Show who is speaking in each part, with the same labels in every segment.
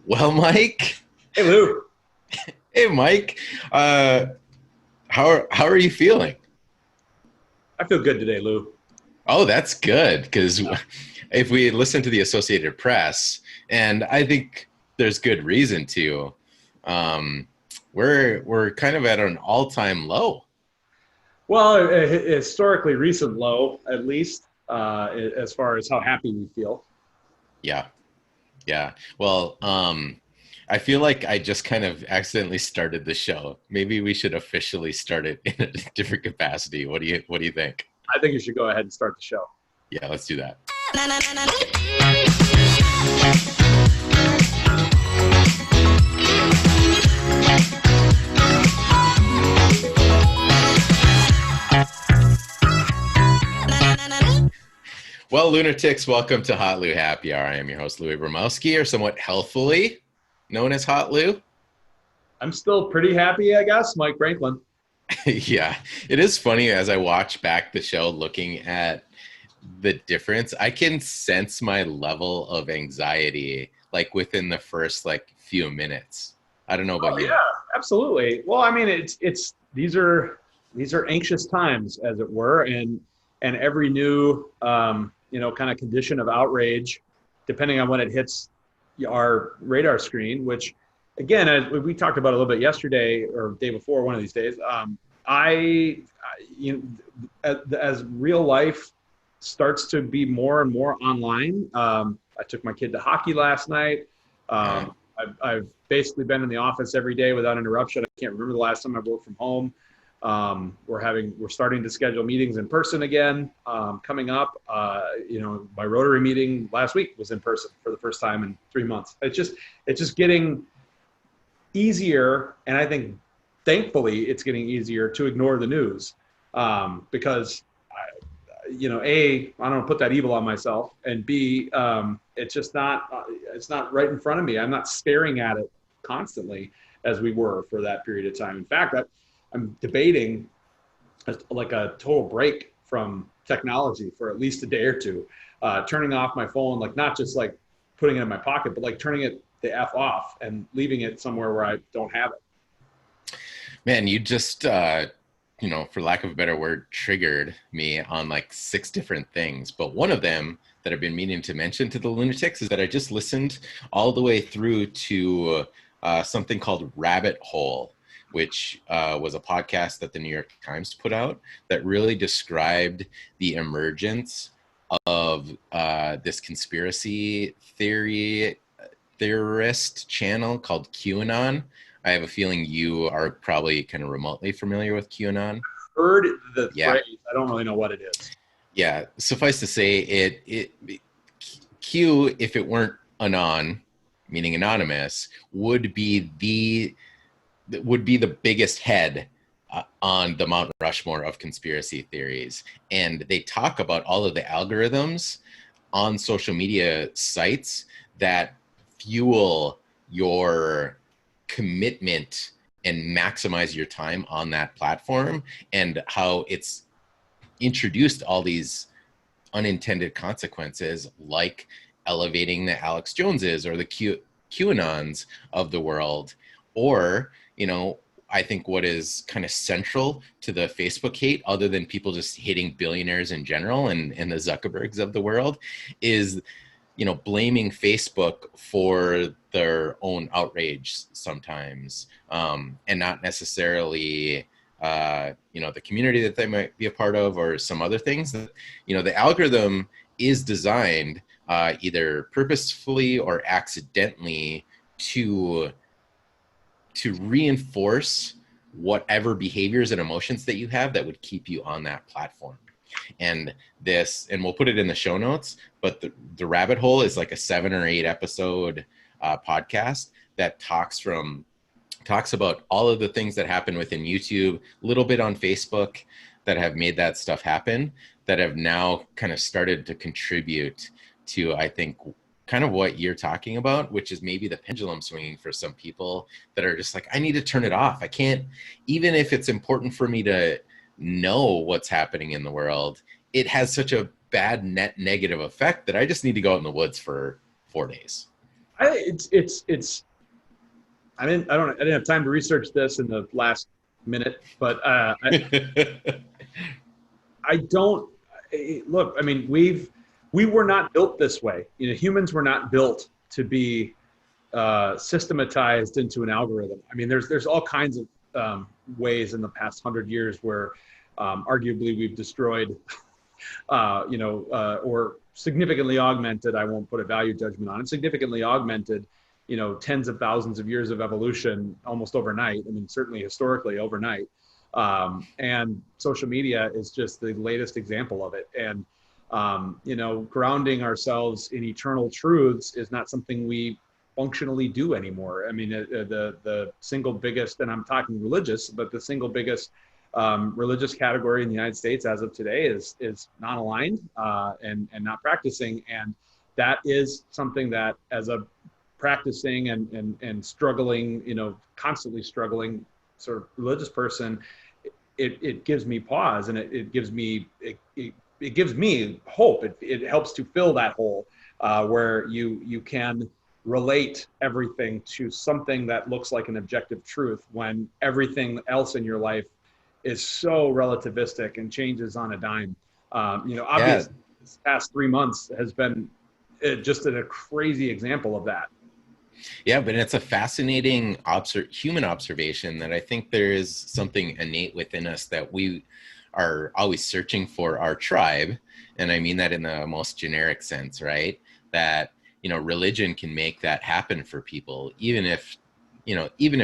Speaker 1: Well, Mike.
Speaker 2: Hey, Lou.
Speaker 1: Hey, Mike. How are you feeling?
Speaker 2: I feel good today, Lou.
Speaker 1: Oh, that's good because
Speaker 2: Yeah.
Speaker 1: if we listen to the Associated Press, and I think there's good reason to, um, we're kind of at an all-time low.
Speaker 2: Well, a historically recent low, at least, as far as how happy we feel.
Speaker 1: Yeah, yeah. Well, I feel like I just kind of accidentally started the show. Maybe we should officially start it in a different capacity. What do you think?
Speaker 2: I think you should go ahead and start the show.
Speaker 1: Yeah, let's do that. Well, lunatics, welcome to hotlou Happy Hour. I am your host, Louis Bromowski, or somewhat healthfully known as hotlou.
Speaker 2: I'm still pretty happy, I guess, Mike Franklin.
Speaker 1: Yeah, it is funny as I watch back the show looking at the difference. I can sense my level of anxiety like within the first like few minutes. I don't know about
Speaker 2: Oh
Speaker 1: you.
Speaker 2: yeah, absolutely. Well, I mean, it's these are anxious times, as it were, and every new kind of condition of outrage, depending on when it hits our radar screen, which again, as we talked about a little bit yesterday or day before, one of these days, you know, as real life starts to be more and more online. I took my kid to hockey last night.
Speaker 1: Uh,
Speaker 2: I've basically been in the office every day without interruption. I can't remember the last time I worked from home. We're starting to schedule meetings in person again coming up. My Rotary meeting last week was in person for the first time in 3 months. It's just getting easier, and I think thankfully it's getting easier to ignore the news because I don't put that evil on myself, and B, it's just not, it's not right in front of me. I'm not staring at it constantly as we were for that period of time. In fact, I'm debating like a total break from technology for at least a day or two, turning off my phone, like not just like putting it in my pocket, but like turning it the F off and leaving it somewhere where I don't have it.
Speaker 1: Man, you just for lack of a better word, triggered me on like six different things. But one of them that I've been meaning to mention to the lunatics is that I just listened all the way through to something called Rabbit Hole, which was a podcast that the New York Times put out that really described the emergence of this conspiracy theorist channel called QAnon. I have a feeling you are probably kind of remotely familiar with QAnon.
Speaker 2: Heard the
Speaker 1: Yeah,
Speaker 2: phrase, I don't really know what it is.
Speaker 1: yeah. Suffice to say, Q, if it weren't anon, meaning anonymous, would be the biggest head on the Mount Rushmore of conspiracy theories. And they talk about all of the algorithms on social media sites that fuel your commitment and maximize your time on that platform, and how it's introduced all these unintended consequences like elevating the Alex Joneses or the QAnons of the world. Or, I think what is kind of central to the Facebook hate, other than people just hating billionaires in general and the Zuckerbergs of the world, is blaming Facebook for their own outrage sometimes, and not necessarily the community that they might be a part of or some other things. That the algorithm is designed either purposefully or accidentally to reinforce whatever behaviors and emotions that you have that would keep you on that platform. And we'll put it in the show notes, but the Rabbit Hole is like a 7 or 8 episode podcast that talks about all of the things that happen within YouTube, a little bit on Facebook, that have made that stuff happen, that have now kind of started to contribute to, I think, kind of what you're talking about, which is maybe the pendulum swinging for some people that are just like, I need to turn it off. I can't, even if it's important for me to know what's happening in the world, it has such a bad net negative effect that I just need to go out in the woods for 4 days.
Speaker 2: It's I didn't have time to research this in the last minute, but I don't look. I mean, we were not built this way. You know, humans were not built to be systematized into an algorithm. I mean, there's all kinds of ways in the past 100 years where arguably we've destroyed, or significantly augmented. I won't put a value judgment on it. Significantly augmented, tens of thousands of years of evolution almost overnight. I mean, certainly historically overnight. And social media is just the latest example of it. And, grounding ourselves in eternal truths is not something we functionally do anymore. I mean, the single biggest, and I'm talking religious, but the single biggest religious category in the United States as of today is non-aligned and not practicing. And that is something that, as a practicing and struggling, constantly struggling sort of religious person, it gives me pause, and it gives me hope. It helps to fill that hole where you can relate everything to something that looks like an objective truth when everything else in your life is so relativistic and changes on a dime. Obviously, this past 3 months has been just a crazy example of that.
Speaker 1: Yeah, but it's a fascinating human observation that I think there is something innate within us that we are always searching for our tribe. And I mean that in the most generic sense, right? That, religion can make that happen for people, even if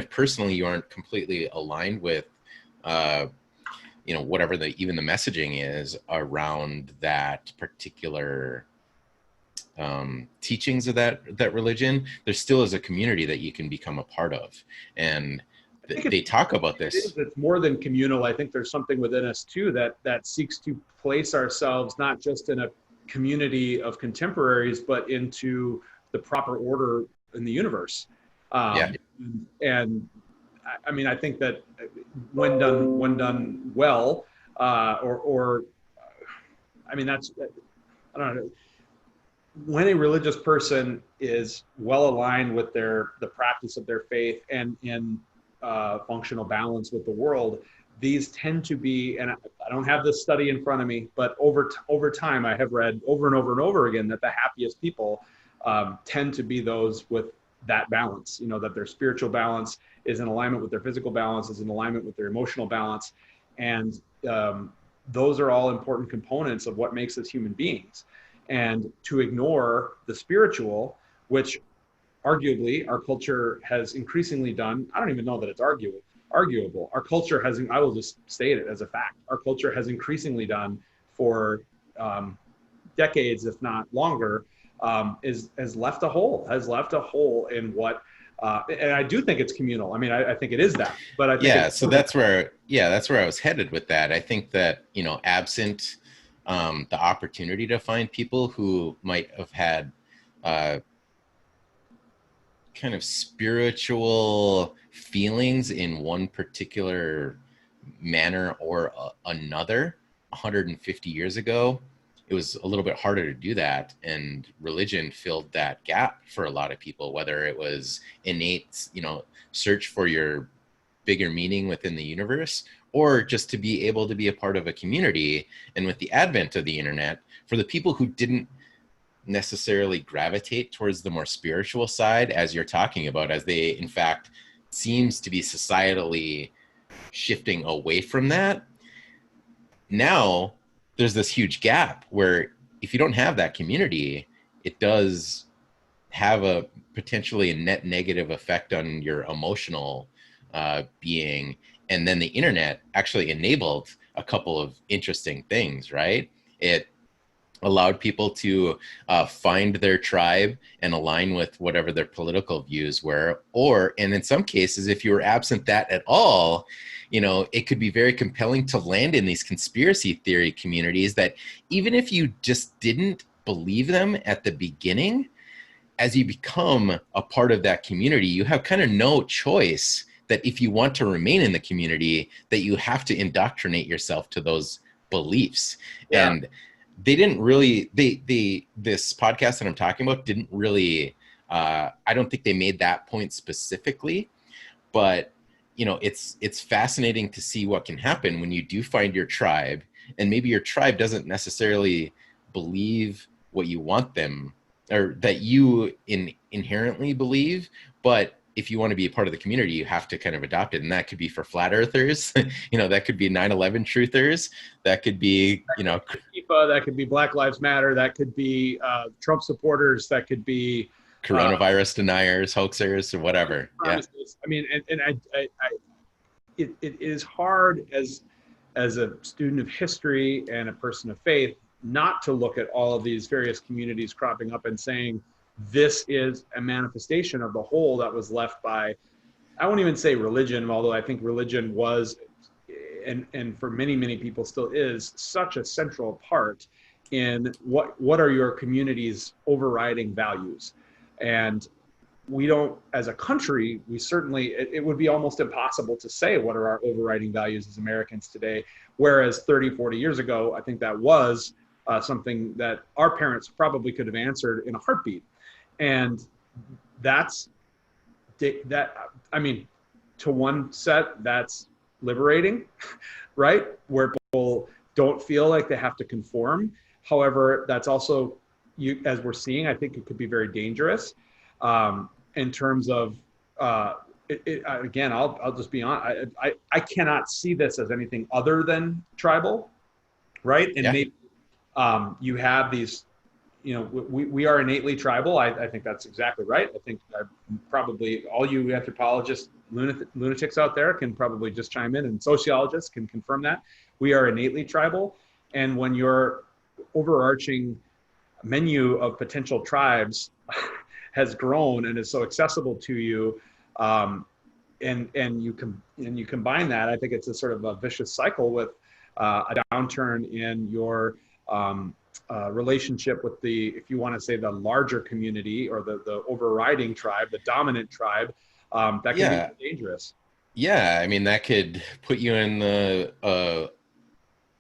Speaker 1: personally you aren't completely aligned with, whatever even the messaging is around that particular teachings of that religion. There still is a community that you can become a part of, and they talk about this.
Speaker 2: It's more than communal. I think there's something within us too that seeks to place ourselves not just in a community of contemporaries, but into the proper order in the universe. And I mean, I think that when done well, I mean, that's, I don't know. When a religious person is well aligned with the practice of their faith and in functional balance with the world, these tend to be, and I don't have this study in front of me, but over time I have read over and over and over again that the happiest people tend to be those with that balance, that their spiritual balance is in alignment with their physical balance, is in alignment with their emotional balance. And those are all important components of what makes us human beings. And to ignore the spiritual, which arguably our culture has increasingly done, I don't even know that it's arguable. Our culture has, I will just state it as a fact, our culture has increasingly done for decades, if not longer, has left a hole in what, and I do think it's communal. I mean, I think it is that, but I think
Speaker 1: that's where I was headed with that. I think that, absent the opportunity to find people who might have had kind of spiritual feelings in one particular manner or another 150 years ago, it was a little bit harder to do that. And religion filled that gap for a lot of people, whether it was innate, search for your bigger meaning within the universe, or just to be able to be a part of a community. And with the advent of the internet, for the people who didn't necessarily gravitate towards the more spiritual side, as you're talking about, as they in fact seems to be societally shifting away from that, now there's this huge gap where if you don't have that community, it does have a potentially a net negative effect on your emotional being. And then the internet actually enabled a couple of interesting things, right? It allowed people to find their tribe and align with whatever their political views were, and in some cases, if you were absent that at all, it could be very compelling to land in these conspiracy theory communities that even if you just didn't believe them at the beginning, as you become a part of that community, you have kind of no choice that if you want to remain in the community, that you have to indoctrinate yourself to those beliefs.
Speaker 2: Yeah.
Speaker 1: And they didn't really, this podcast that I'm talking about didn't really, I don't think they made that point specifically, but you know, it's fascinating to see what can happen when you do find your tribe, and maybe your tribe doesn't necessarily believe what you want them, or that you inherently believe, but if you want to be a part of the community, you have to kind of adopt it. And that could be for flat earthers, you know, that could be 9/11 truthers, that could be, you know,
Speaker 2: FIFA, that could be Black Lives Matter, that could be Trump supporters, that could be
Speaker 1: coronavirus deniers, hoaxers, or whatever. Yeah.
Speaker 2: I mean, it is hard as a student of history and a person of faith not to look at all of these various communities cropping up and saying this is a manifestation of the whole that was left by, I won't even say religion, although I think religion was, and for many people still is, such a central part in what are your community's overriding values. And we don't, as a country, we certainly, it would be almost impossible to say what are our overriding values as Americans today. Whereas 30, 40 years ago, I think that was something that our parents probably could have answered in a heartbeat. And that's, I mean, to one set, that's liberating, right? Where people don't feel like they have to conform. However, that's also, as we're seeing, I think it could be very dangerous. In terms of, again, I'll just be honest, I cannot see this as anything other than tribal, right? And maybe you have these, you know, we are innately tribal. I think that's exactly right. I think probably all you anthropologists, lunatics out there can probably just chime in, and sociologists can confirm that. We are innately tribal. And when your overarching menu of potential tribes has grown and is so accessible to you, and you combine that, I think it's a sort of a vicious cycle with a downturn in your relationship with the, if you want to say, the larger community or the overriding tribe, the dominant tribe, that can be dangerous.
Speaker 1: Yeah, I mean, that could put you in the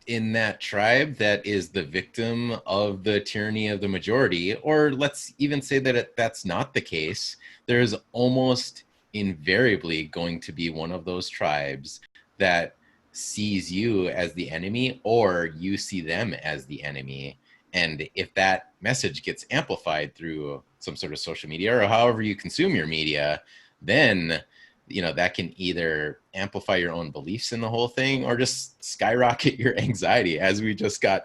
Speaker 1: in that tribe that is the victim of the tyranny of the majority. Or let's even say that that's not the case. There's almost invariably going to be one of those tribes that sees you as the enemy, or you see them as the enemy. And if that message gets amplified through some sort of social media or however you consume your media, then, you know, that can either amplify your own beliefs in the whole thing or just skyrocket your anxiety, as we just got,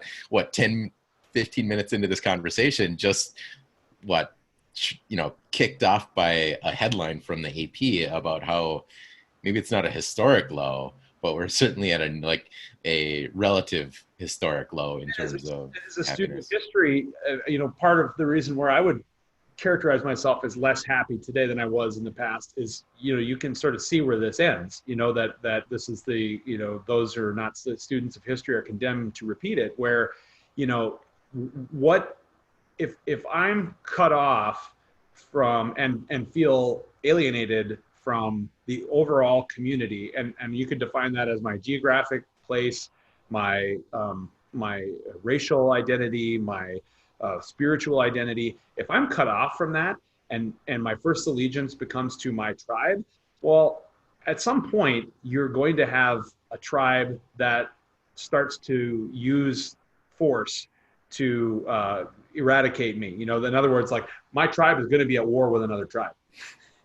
Speaker 1: 10, 15 minutes into this conversation, just kicked off by a headline from the AP about how maybe it's not a historic low, but we're certainly at a relative historic low in terms of
Speaker 2: as a student of history, part of the reason where I would characterize myself as less happy today than I was in the past is, you can sort of see where this ends, that this is the, those who are not students of history are condemned to repeat it, where, what if I'm cut off from and feel alienated from the overall community, and you could define that as my geographic place, my racial identity, my spiritual identity. If I'm cut off from that and my first allegiance becomes to my tribe, well, at some point you're going to have a tribe that starts to use force to eradicate me. In other words, like, my tribe is going to be at war with another tribe.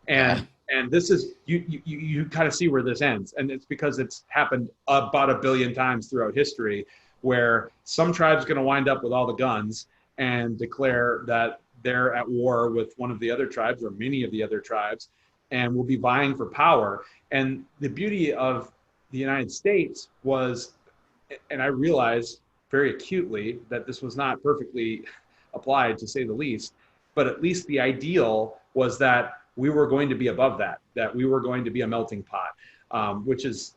Speaker 2: And this is, you kind of see where this ends. And it's because it's happened about 1 billion times throughout history, where some tribe's going to wind up with all the guns and declare that they're at war with one of the other tribes or many of the other tribes, and will be vying for power. And the beauty of the United States was, and I realize very acutely that this was not perfectly applied, to say the least, but at least the ideal was that we were going to be above that we were going to be a melting pot, which is,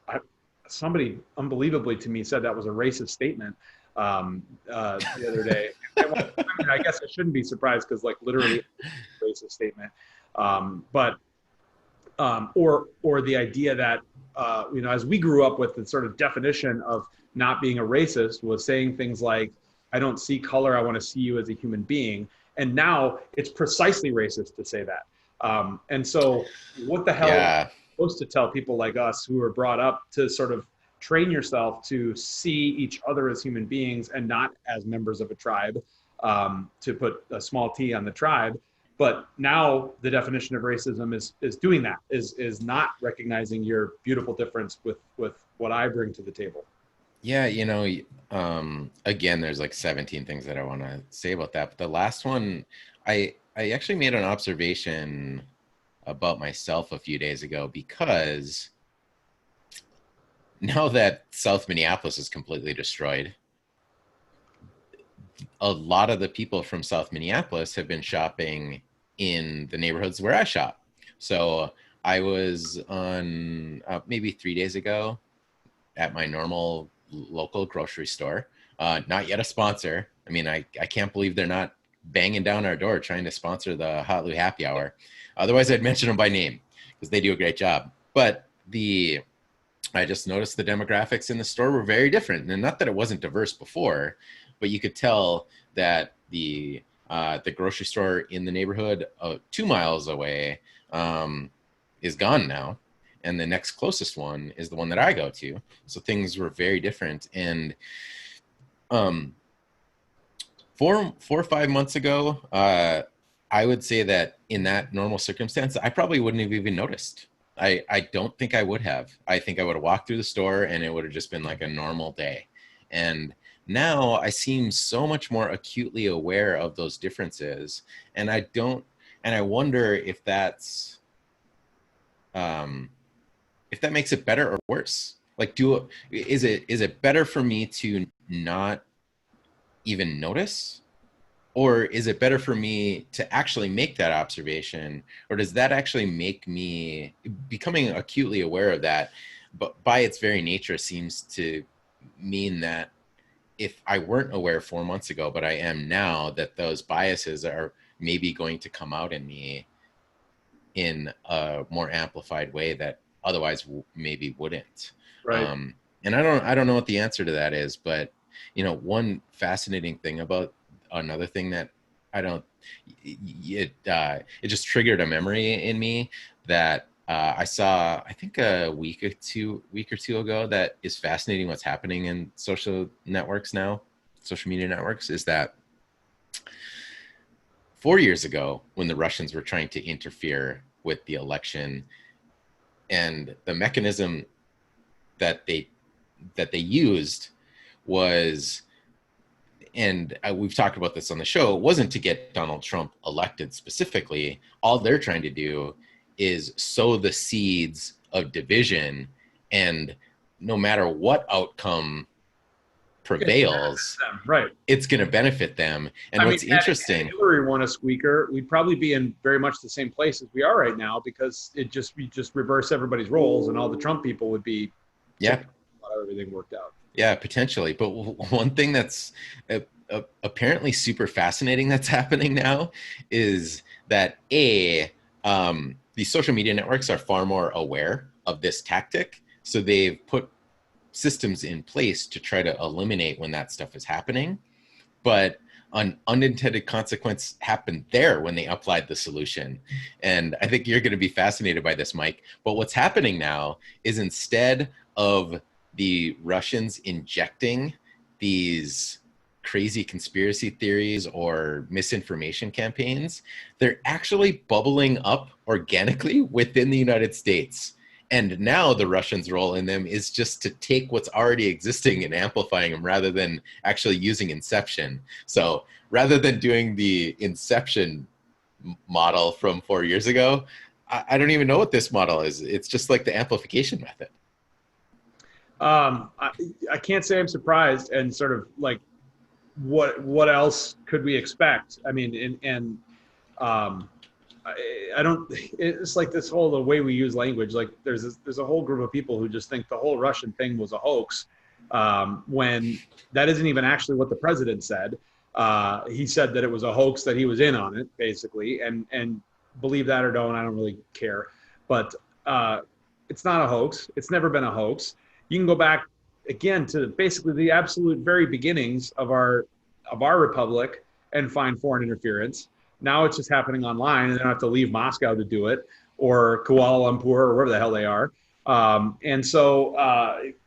Speaker 2: somebody unbelievably to me said that was a racist statement. the other day. And I mean, I guess I shouldn't be surprised because like literally racist statement. But or the idea that as we grew up with the sort of definition of not being a racist was saying things like, I don't see color, I want to see you as a human being. And now it's precisely racist to say that. And so what the hell
Speaker 1: Yeah.
Speaker 2: supposed to tell people like us who are brought up to sort of train yourself to see each other as human beings and not as members of a tribe, to put a small t on the tribe. But now the definition of racism is doing that, is not recognizing your beautiful difference with what I bring to the table.
Speaker 1: Yeah, again, there's like 17 things that I want to say about that. But the last one, I actually made an observation about myself a few days ago, because now that South Minneapolis is completely destroyed, a lot of the people from South Minneapolis have been shopping in the neighborhoods where I shop. So I was on maybe 3 days ago at my normal local grocery store. Not yet a sponsor. I mean, I can't believe they're not banging down our door trying to sponsor the hotlou happy hour. Otherwise, I'd mention them by name because they do a great job. But I just noticed the demographics in the store were very different. And not that it wasn't diverse before, but you could tell that the grocery store in the neighborhood 2 miles away is gone now. And the next closest one is the one that I go to. So things were very different. And 4 or 5 months ago, I would say that in that normal circumstance, I probably wouldn't have even noticed. I don't think I would have. I think I would have walked through the store and it would have just been like a normal day. And now I seem so much more acutely aware of those differences. And I wonder if that's, if that makes it better or worse. Like, is it better for me to not even notice? Or is it better for me to actually make that observation? Or does that actually make me becoming acutely aware of that? But by its very nature seems to mean that if I weren't aware 4 months ago, but I am now, that those biases are maybe going to come out in me in a more amplified way that otherwise maybe wouldn't.
Speaker 2: Right.
Speaker 1: And I don't know what the answer to that is, but one fascinating thing about another thing that it just triggered a memory in me that I saw, I think a week or two ago, that is fascinating what's happening in social media networks, is that 4 years ago, when the Russians were trying to interfere with the election, and the mechanism that they used was, and we've talked about this on the show, it wasn't to get Donald Trump elected specifically. All they're trying to do is sow the seeds of division, and no matter what outcome prevails,
Speaker 2: right,
Speaker 1: it's going to benefit them. And what's interesting,
Speaker 2: if Hillary won a squeaker, we'd probably be in very much the same place as we are right now, because we just reverse everybody's roles, and all the Trump people would be everything worked out.
Speaker 1: Yeah, potentially. But one thing that's apparently super fascinating that's happening now is that these social media networks are far more aware of this tactic. So they've put systems in place to try to eliminate when that stuff is happening. But an unintended consequence happened there when they applied the solution. And I think you're going to be fascinated by this, Mike. But what's happening now is, instead of the Russians injecting these crazy conspiracy theories or misinformation campaigns, they're actually bubbling up organically within the United States. And now the Russians' role in them is just to take what's already existing and amplifying them, rather than actually using Inception. So rather than doing the Inception model from 4 years ago, I don't even know what this model is. It's just like the amplification method.
Speaker 2: I can't say I'm surprised, and sort of like, what else could we expect? I mean, I don't. It's like this the way we use language. Like there's a whole group of people who just think the whole Russian thing was a hoax, when that isn't even actually what the president said. He said that it was a hoax, that he was in on it, basically, and believe that or don't, I don't really care. But it's not a hoax. It's never been a hoax. You can go back again to basically the absolute very beginnings of our republic and find foreign interference. Now it's just happening online, and they don't have to leave Moscow to do it, or Kuala Lumpur, or wherever the hell they are. And so,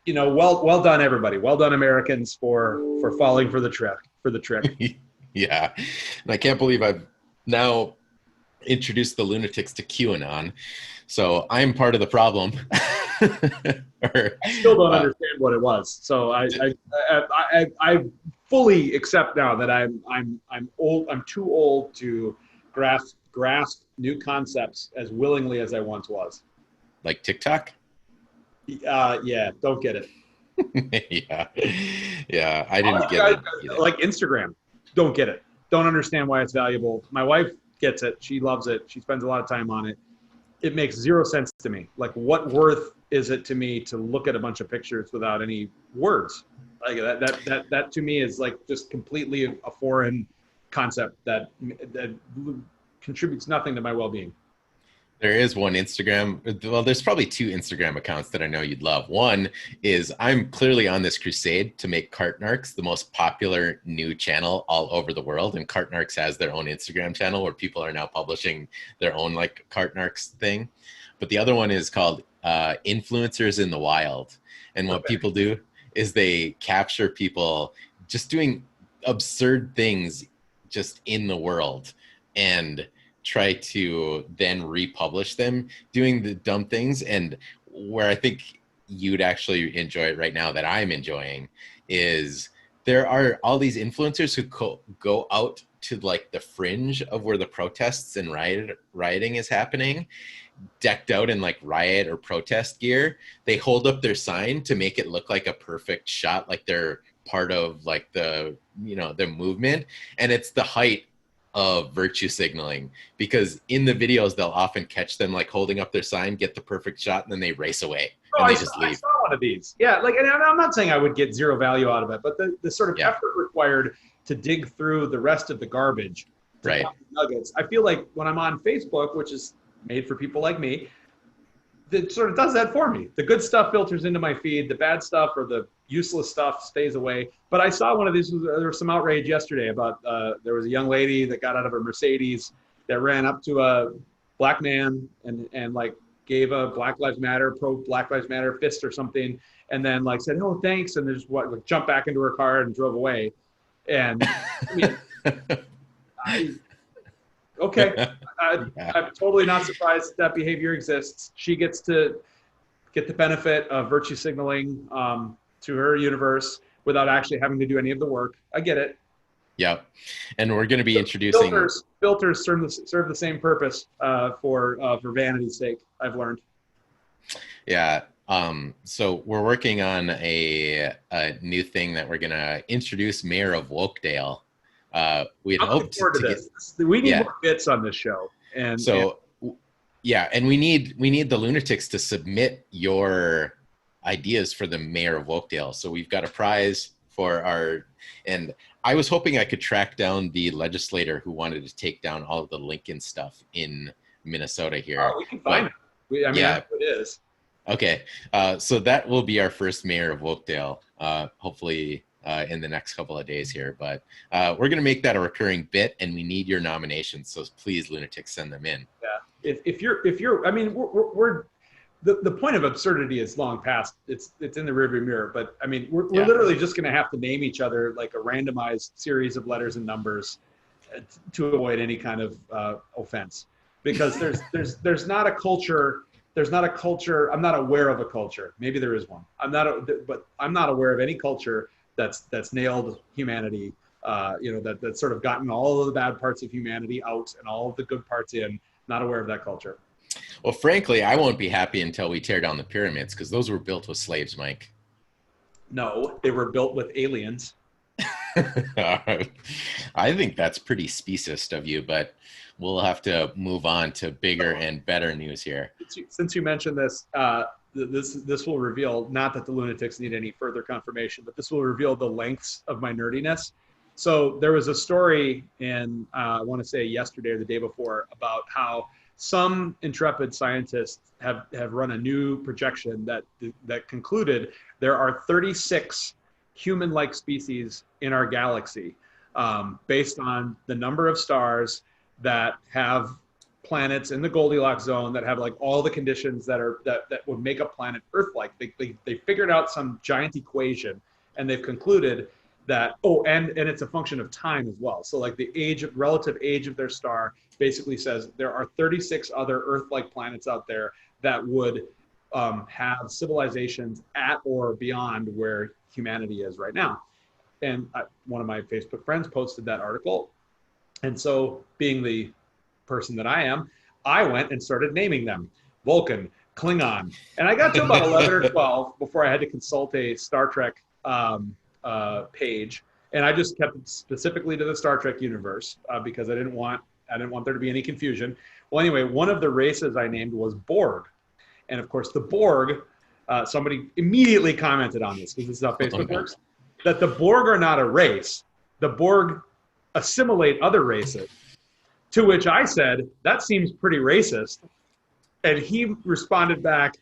Speaker 2: well done, everybody. Well done, Americans, for falling for the trick.
Speaker 1: Yeah, and I can't believe I've now introduced the lunatics to QAnon, so I'm part of the problem.
Speaker 2: I still don't understand what it was. So I fully accept now that I'm old. I'm too old to grasp new concepts as willingly as I once was.
Speaker 1: Like TikTok?
Speaker 2: Yeah, don't get it.
Speaker 1: yeah, I didn't get it either.
Speaker 2: Like Instagram, don't get it. Don't understand why it's valuable. My wife gets it. She loves it. She spends a lot of time on it. It makes zero sense to me. Like, what worth is it to me to look at a bunch of pictures without any words? Like that to me is like just completely a foreign concept that contributes nothing to my well-being.
Speaker 1: There is one Instagram. Well, there's probably two Instagram accounts that I know you'd love. One is I'm clearly on this crusade to make Cartnarks the most popular new channel all over the world. And Cartnarks has their own Instagram channel where people are now publishing their own like Cartnarks thing. But the other one is called Influencers in the Wild. And what people do is they capture people just doing absurd things just in the world and try to then republish them doing the dumb things. And where I think you'd actually enjoy it right now that I'm enjoying is there are all these influencers who go out to like the fringe of where the protests and rioting is happening, decked out in like riot or protest gear. They hold up their sign to make it look like a perfect shot, like they're part of like the movement. And it's the height of virtue signaling, because in the videos they'll often catch them like holding up their sign, get the perfect shot, and then they race away and they just leave. I
Speaker 2: saw one of these. Yeah, like, and I'm not saying I would get zero value out of it, but the sort of effort required to dig through the rest of the garbage,
Speaker 1: right?
Speaker 2: Nuggets. I feel like when I'm on Facebook, which is made for people like me, that sort of does that for me. The good stuff filters into my feed. The bad stuff or the useless stuff stays away. But I saw one of these. There was some outrage yesterday about there was a young lady that got out of her Mercedes that ran up to a black man and like gave a Black Lives Matter, pro Black Lives Matter fist or something, and then like said, "Oh, thanks," and then just like jumped back into her car and drove away. And I mean, okay. I'm totally not surprised that behavior exists. She gets to get the benefit of virtue signaling to her universe without actually having to do any of the work. I get it.
Speaker 1: Yep. And we're going to be introducing
Speaker 2: filters serve the same purpose for vanity's sake, I've learned.
Speaker 1: Yeah. So we're working on a new thing that we're going to introduce Mayor of Wokedale. We'd hoped to get,
Speaker 2: we need more bits on this show. And
Speaker 1: and we need the lunatics to submit your ideas for the Mayor of Wokedale. So we've got a prize for and I was hoping I could track down the legislator who wanted to take down all of the Lincoln stuff in Minnesota here.
Speaker 2: Oh, we can find it. I know who it is.
Speaker 1: Okay. So that will be our first Mayor of Wokedale, hopefully in the next couple of days here. But we're going to make that a recurring bit, and we need your nominations. So please, lunatics, send them in.
Speaker 2: Yeah. If you're, I mean, we're the point of absurdity is long past. It's in the rearview mirror. But I mean, we're literally just going to have to name each other like a randomized series of letters and numbers to avoid any kind of offense, because there's not a culture. There's not a culture. I'm not aware of a culture. Maybe there is one. But I'm not aware of any culture that's nailed humanity. That's sort of gotten all of the bad parts of humanity out and all of the good parts in. Not aware of that culture.
Speaker 1: Well, frankly, I won't be happy until we tear down the pyramids, because those were built with slaves, Mike.
Speaker 2: No, they were built with aliens.
Speaker 1: I think that's pretty speciest of you, but we'll have to move on to bigger and better news here.
Speaker 2: Since you mentioned this, this will reveal, not that the lunatics need any further confirmation, but this will reveal the lengths of my nerdiness. So there was a story in, I want to say yesterday or the day before, about how some intrepid scientists have run a new projection that concluded there are 36 human-like species in our galaxy, based on the number of stars that have planets in the Goldilocks zone, that have like all the conditions that would make a planet Earth-like. They figured out some giant equation, and they've concluded that, and it's a function of time as well. So like the relative age of their star basically says there are 36 other Earth-like planets out there that would have civilizations at or beyond where humanity is right now. And one of my Facebook friends posted that article. And so being the person that I am, I went and started naming them: Vulcan, Klingon. And I got to about 11 or 12 before I had to consult a Star Trek page. And I just kept it specifically to the Star Trek universe because I didn't want there to be any confusion. Well, anyway, one of the races I named was Borg. And of course, the Borg, somebody immediately commented on this, because this is how Facebook works, that the Borg are not a race. The Borg assimilate other races. To which I said, that seems pretty racist. And he responded back,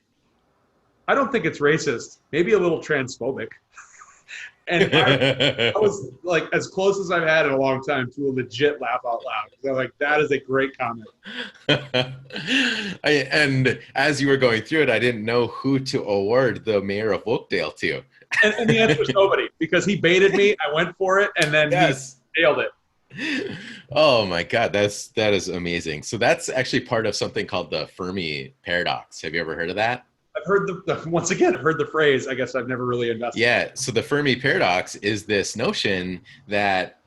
Speaker 2: I don't think it's racist, maybe a little transphobic. And I was like as close as I've had in a long time to a legit laugh out loud. So like, that is a great comment.
Speaker 1: And as you were going through it, I didn't know who to award the mayor of Oakdale to.
Speaker 2: And the answer is nobody, because he baited me. I went for it, and then
Speaker 1: yes.
Speaker 2: He nailed it.
Speaker 1: Oh my God, that is amazing. So that's actually part of something called the Fermi paradox. Have you ever heard of that?
Speaker 2: I've heard once again, I've heard the phrase. I guess I've never really investigated.
Speaker 1: Yeah. So the Fermi paradox is this notion that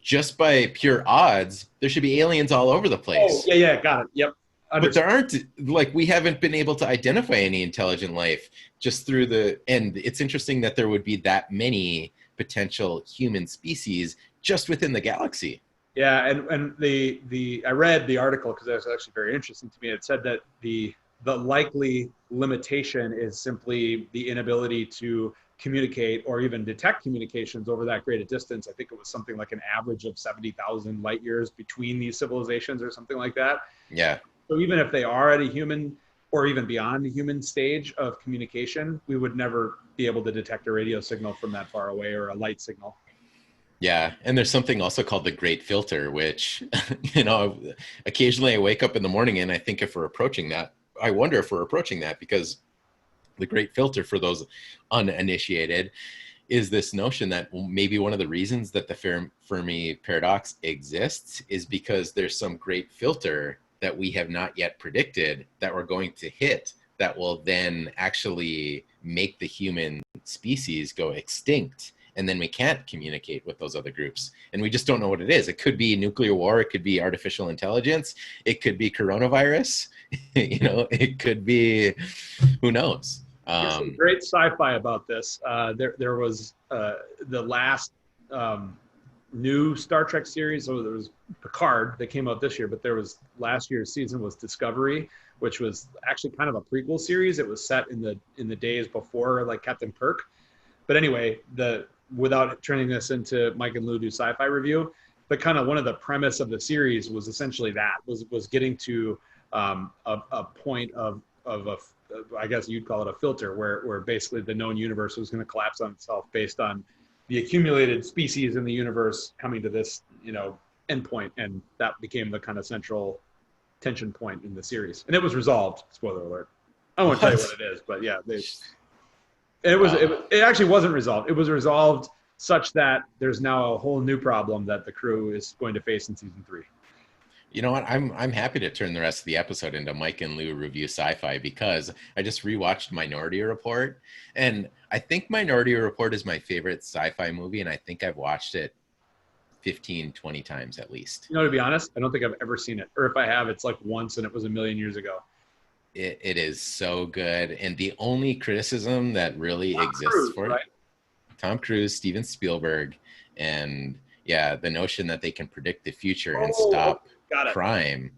Speaker 1: just by pure odds, there should be aliens all over the place.
Speaker 2: Oh, yeah, got it. Yep.
Speaker 1: But there aren't, like, we haven't been able to identify any intelligent life just through and it's interesting that there would be that many potential human species just within the galaxy.
Speaker 2: Yeah, and I read the article because that was actually very interesting to me. It said that the likely limitation is simply the inability to communicate or even detect communications over that great a distance. I think it was something like an average of 70,000 light years between these civilizations or something like that.
Speaker 1: Yeah.
Speaker 2: So even if they are at a human or even beyond the human stage of communication, we would never be able to detect a radio signal from that far away or a light signal.
Speaker 1: Yeah. And there's something also called the Great Filter, which, occasionally I wake up in the morning and I think I wonder if we're approaching that, because the Great Filter, for those uninitiated, is this notion that maybe one of the reasons that the Fermi paradox exists is because there's some great filter that we have not yet predicted that we're going to hit that will then actually make the human species go extinct. And then we can't communicate with those other groups. And we just don't know what it is. It could be nuclear war. It could be artificial intelligence. It could be coronavirus. It could be, who knows?
Speaker 2: There's some great sci-fi about this. There was the last new Star Trek series. So there was Picard that came out this year, but there was last year's season was Discovery, which was actually kind of a prequel series. It was set in the days before like Captain Kirk. But anyway, without turning this into Mike and Lou do sci-fi review, but kind of one of the premise of the series was essentially that was getting to a point of I guess you'd call it a filter, where basically the known universe was going to collapse on itself based on the accumulated species in the universe coming to this endpoint, and that became the kind of central tension point in the series, and it was resolved. Spoiler alert! I won't tell you what it is, but yeah, it actually wasn't resolved. It was resolved such that there's now a whole new problem that the crew is going to face in season 3.
Speaker 1: You know what? I'm happy to turn the rest of the episode into Mike and Lou review sci-fi, because I just rewatched Minority Report, and I think Minority Report is my favorite sci-fi movie, and I think I've watched it 15, 20 times at least.
Speaker 2: To be honest, I don't think I've ever seen it, or if I have, it's like once, and it was a million years ago.
Speaker 1: It is so good, and the only criticism that really exists for it, Tom Cruise, Steven Spielberg, and the notion that they can predict the future and stop crime.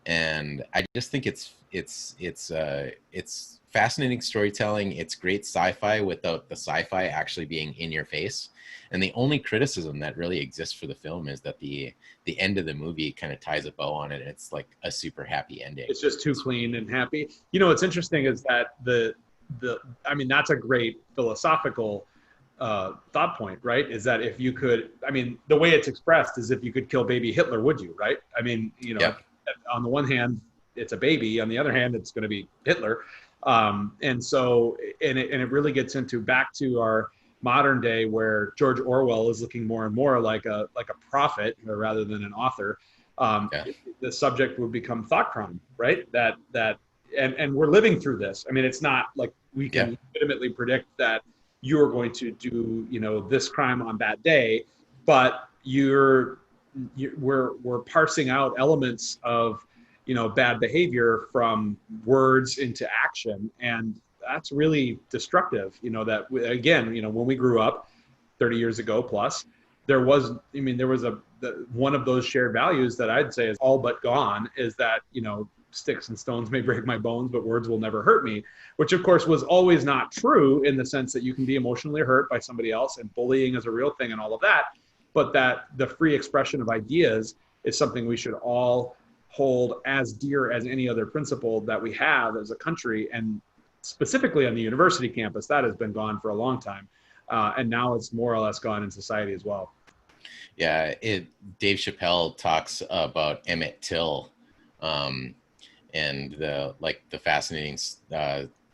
Speaker 1: And I just think it's fascinating storytelling. It's great sci-fi without the sci-fi actually being in your face. And the only criticism that really exists for the film is that the end of the movie kind of ties a bow on it. And it's like a super happy ending.
Speaker 2: It's just too clean and happy. You know, what's interesting is that I mean, that's a great philosophical thought point, right? Is that if you could, I mean, the way it's expressed is if you could kill baby Hitler, would you, right? I mean, you know,
Speaker 1: Yep.
Speaker 2: on the one hand, it's a baby. On the other hand, it's going to be Hitler. And so, and it really gets into back to our modern day where George Orwell is looking more and more like a prophet rather than an author.
Speaker 1: Yeah.
Speaker 2: The subject would become thought crime, right? And we're living through this. I mean, it's not like we can legitimately predict that you're going to do, you know, this crime on that day, but we're parsing out elements of, you know, bad behavior from words into action. And that's really destructive. You know, that again, you know, when we grew up 30 years ago plus, there was one of those shared values that I'd say is all but gone, is that, you know, sticks and stones may break my bones, but words will never hurt me, which of course was always not true, in the sense that you can be emotionally hurt by somebody else and bullying is a real thing and all of that. But that the free expression of ideas is something we should all hold as dear as any other principle that we have as a country. And specifically on the university campus, that has been gone for a long time. And now it's more or less gone in society as well.
Speaker 1: Yeah, Dave Chappelle talks about Emmett Till, and the fascinating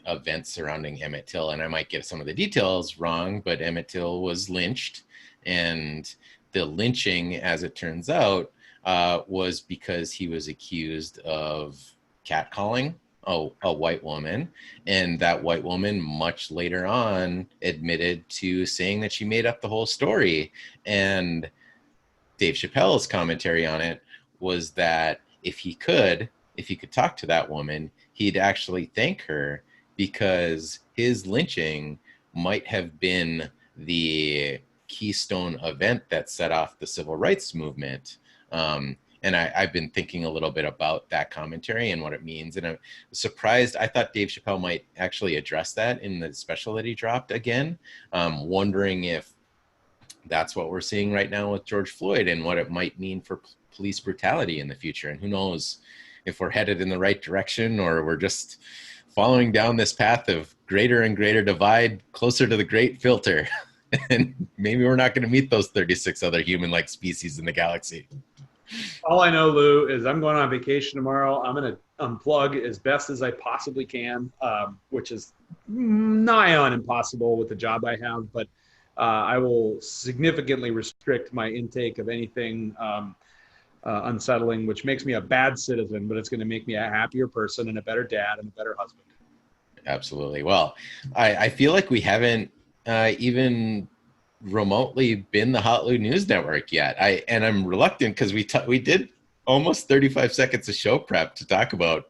Speaker 1: events surrounding Emmett Till. And I might get some of the details wrong, but Emmett Till was lynched, and the lynching, as it turns out, was because he was accused of catcalling a white woman, and that white woman much later on admitted to saying that she made up the whole story. And Dave Chappelle's commentary on it was that if he could talk to that woman, he'd actually thank her, because his lynching might have been the keystone event that set off the civil rights movement. And I've been thinking a little bit about that commentary and what it means. And I'm surprised. I thought Dave Chappelle might actually address that in the special that he dropped again. Wondering if that's what we're seeing right now with George Floyd and what it might mean for police brutality in the future. And who knows if we're headed in the right direction, or we're just following down this path of greater and greater divide closer to the great filter. And maybe we're not going to meet those 36 other human-like species in the galaxy.
Speaker 2: All I know, Lou, is I'm going on vacation tomorrow. I'm going to unplug as best as I possibly can, which is nigh on impossible with the job I have. But I will significantly restrict my intake of anything unsettling, which makes me a bad citizen, but it's going to make me a happier person and a better dad and a better husband.
Speaker 1: Absolutely. Well, I feel like we haven't even remotely been the hotlou News Network yet. I'm reluctant, because we did almost 35 seconds of show prep to talk about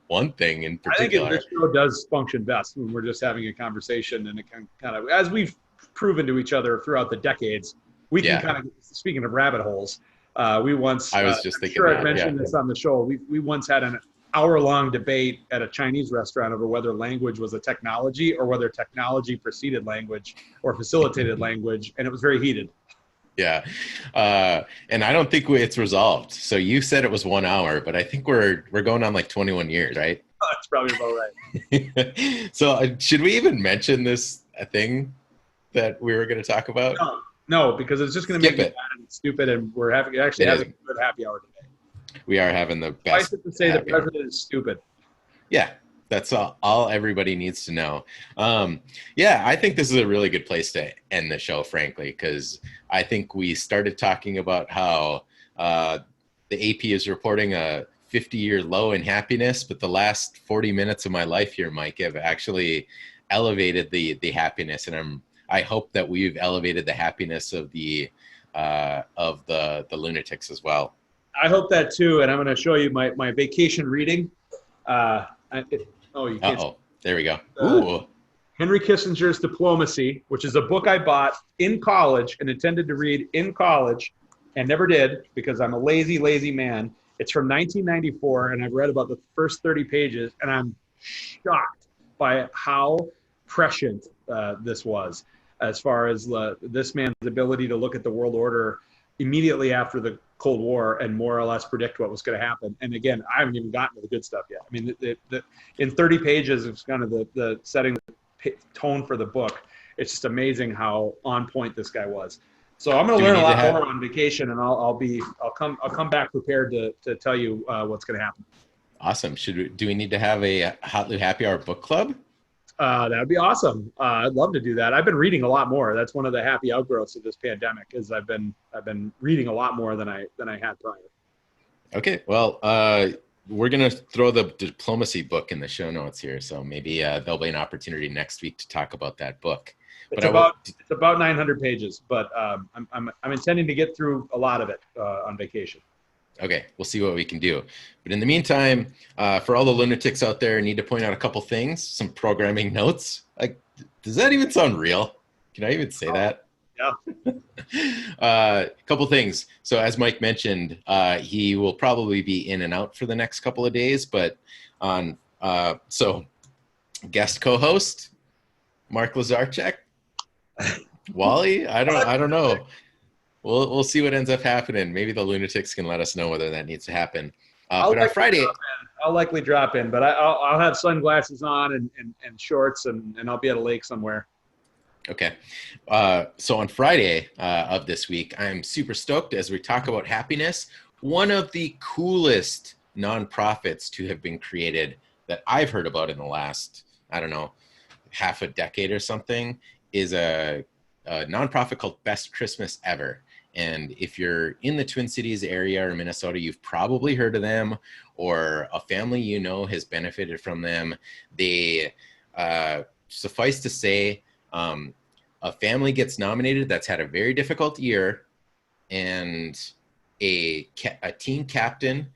Speaker 1: one thing in particular.
Speaker 2: I think this show does function best when we're just having a conversation, and it can kind of, as we've proven to each other throughout the decades, we can kind of, speaking of rabbit holes, we once,
Speaker 1: I was just thinking,
Speaker 2: sure I mentioned this on the show. We once had an hour-long debate at a Chinese restaurant over whether language was a technology or whether technology preceded language or facilitated language, and it was very heated.
Speaker 1: Yeah. And I don't think it's resolved. So you said it was 1 hour, but I think we're going on like 21 years, right?
Speaker 2: That's probably about
Speaker 1: right. So should we even mention this thing that we were going to talk about?
Speaker 2: No, because it's just going to make me mad and stupid, and we're having a good happy hour today.
Speaker 1: We are having the best.
Speaker 2: I to say the president is stupid.
Speaker 1: Yeah, that's all everybody needs to know. Yeah, I think this is a really good place to end the show, frankly, because I think we started talking about how the AP is reporting a 50-year low in happiness, but the last 40 minutes of my life here, Mike, have actually elevated the happiness, and I hope that we've elevated the happiness of the lunatics as well.
Speaker 2: I hope that too, and I'm going to show you my vacation reading. You can't.
Speaker 1: There we go. Ooh.
Speaker 2: Henry Kissinger's Diplomacy, which is a book I bought in college and intended to read in college, and never did because I'm a lazy man. It's from 1994, and I've read about the first 30 pages, and I'm shocked by how prescient this was, as far as this man's ability to look at the world order immediately after the Cold War and more or less predict what was going to happen. And again, I haven't even gotten to the good stuff yet. I mean, in 30 pages, it's kind of the setting the tone for the book. It's just amazing how on point this guy was. So I'm going to learn a lot more on vacation, and I'll come back prepared to tell you what's going to happen.
Speaker 1: Awesome. Do we need to have a hotlou happy hour book club?
Speaker 2: That would be awesome. I'd love to do that. I've been reading a lot more. That's one of the happy outgrowths of this pandemic, is I've been reading a lot more than I had prior. Okay.
Speaker 1: Well, we're going to throw the diplomacy book in the show notes here. So maybe there'll be an opportunity next week to talk about that book.
Speaker 2: It's about 900 pages, but I'm intending to get through a lot of it on vacation.
Speaker 1: Okay, we'll see what we can do. But in the meantime, for all the lunatics out there, I need to point out a couple things, some programming notes. Like, does that even sound real? Can I even say that?
Speaker 2: Yeah.
Speaker 1: A couple things. So as Mike mentioned, he will probably be in and out for the next couple of days, but so guest co-host, Mark Lazarchuk, Wally, I don't know. We'll see what ends up happening. Maybe the lunatics can let us know whether that needs to happen. But on Friday,
Speaker 2: I'll likely drop in, but I'll have sunglasses on and shorts, and I'll be at a lake somewhere.
Speaker 1: Okay. So on Friday of this week, I'm super stoked as we talk about happiness. One of the coolest nonprofits to have been created that I've heard about in the last, I don't know, half a decade or something is a nonprofit called Best Christmas Ever. And if you're in the Twin Cities area or Minnesota, you've probably heard of them, or a family you know has benefited from them. They, suffice to say, a family gets nominated that's had a very difficult year, and a team captain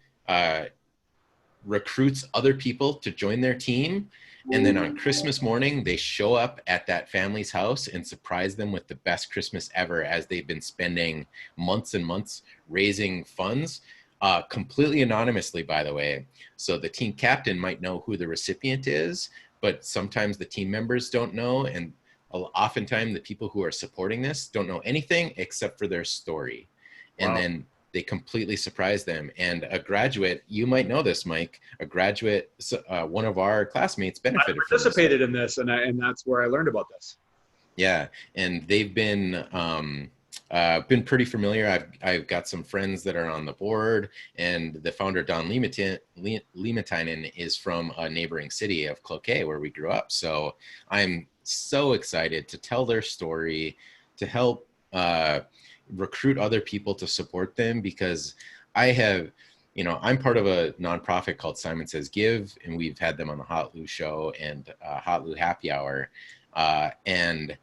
Speaker 1: recruits other people to join their team. And then on Christmas morning, they show up at that family's house and surprise them with the best Christmas ever, as they've been spending months and months raising funds, completely anonymously, by the way. So the team captain might know who the recipient is, but sometimes the team members don't know. And oftentimes the people who are supporting this don't know anything except for their story. And then they completely surprise them. And a graduate, you might know this, Mike, a graduate, one of our classmates benefited from this.
Speaker 2: I participated in this, and that's where I learned about this.
Speaker 1: Yeah, and they've been pretty familiar. I've got some friends that are on the board, and the founder, Don Liimatainen, is from a neighboring city of Cloquet, where we grew up. So I'm so excited to tell their story, to help recruit other people to support them, because I'm part of a nonprofit called Simon Says Give, and we've had them on the hotlou show and hotlou happy hour. And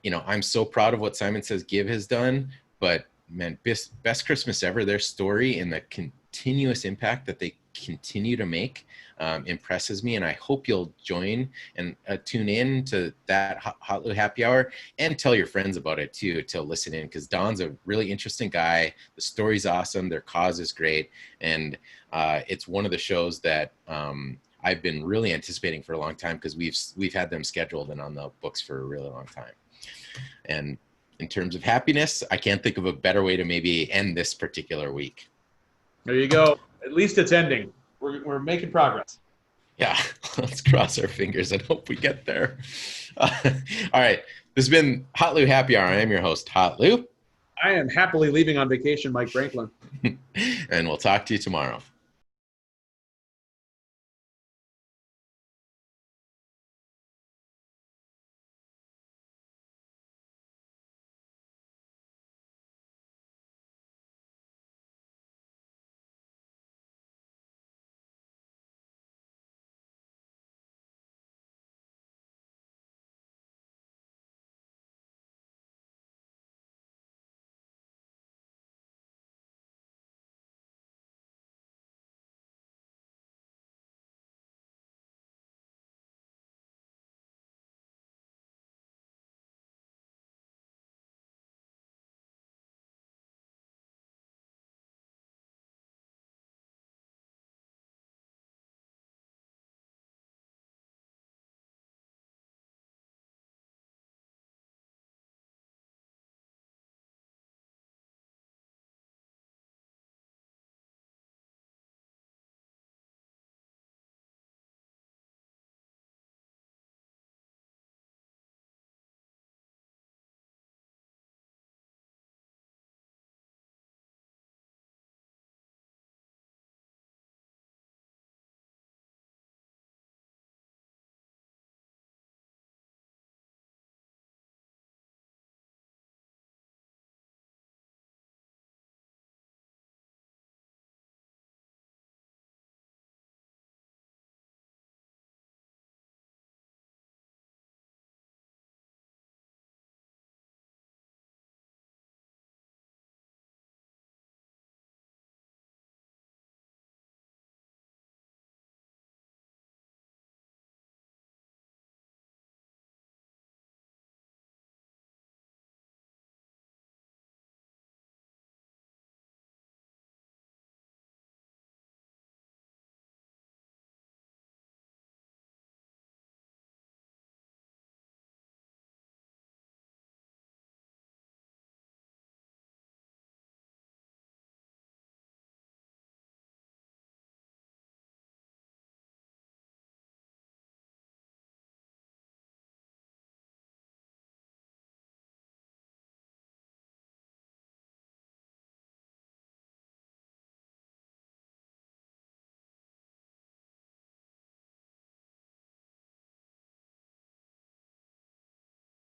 Speaker 1: I'm so proud of what Simon Says Give has done, but man, best Christmas ever, their story and the continuous impact that they continue to make impresses me. And I hope you'll join and tune in to that hotlou happy hour, and tell your friends about it too, to listen in, because Don's a really interesting guy. The story's awesome. Their cause is great. And it's one of the shows that I've been really anticipating for a long time, because we've had them scheduled and on the books for a really long time. And in terms of happiness, I can't think of a better way to maybe end this particular week.
Speaker 2: There you go. At least it's ending. We're making progress.
Speaker 1: Yeah, let's cross our fingers and hope we get there. All right, this has been hotlou happy hour. I am your host, hotlou.
Speaker 2: I am happily leaving on vacation, Mike Franklin.
Speaker 1: And we'll talk to you tomorrow.